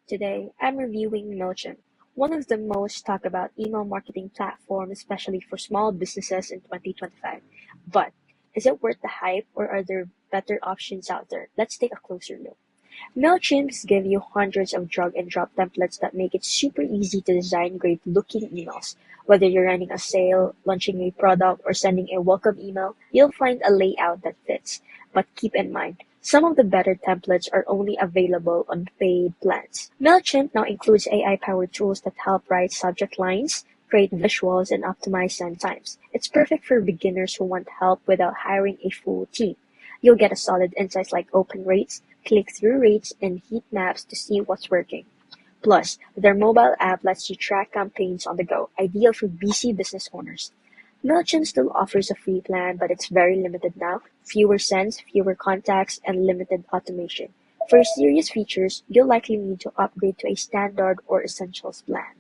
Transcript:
Today, I'm reviewing Mailchimp, one of the most talked about email marketing platforms, especially for small businesses in 2025. But is it worth the hype or are there better options out there? Let's take a closer look. Mailchimp gives you hundreds of drag and drop templates that make it super easy to design great looking emails. Whether you're running a sale, launching a product, or sending a welcome email, you'll find a layout that fits. But keep in mind, some of the better templates are only available on paid plans. Mailchimp now includes AI-powered tools that help write subject lines, create visuals, and optimize send times. It's perfect for beginners who want help without hiring a full team. You'll get a solid insights like open rates, click-through rates, and heat maps to see what's working. Plus, their mobile app lets you track campaigns on the go, ideal for busy business owners. MailChimp still offers a free plan, but it's very limited now. Fewer sends, fewer contacts, and limited automation. For serious features, you'll likely need to upgrade to a standard or essentials plan.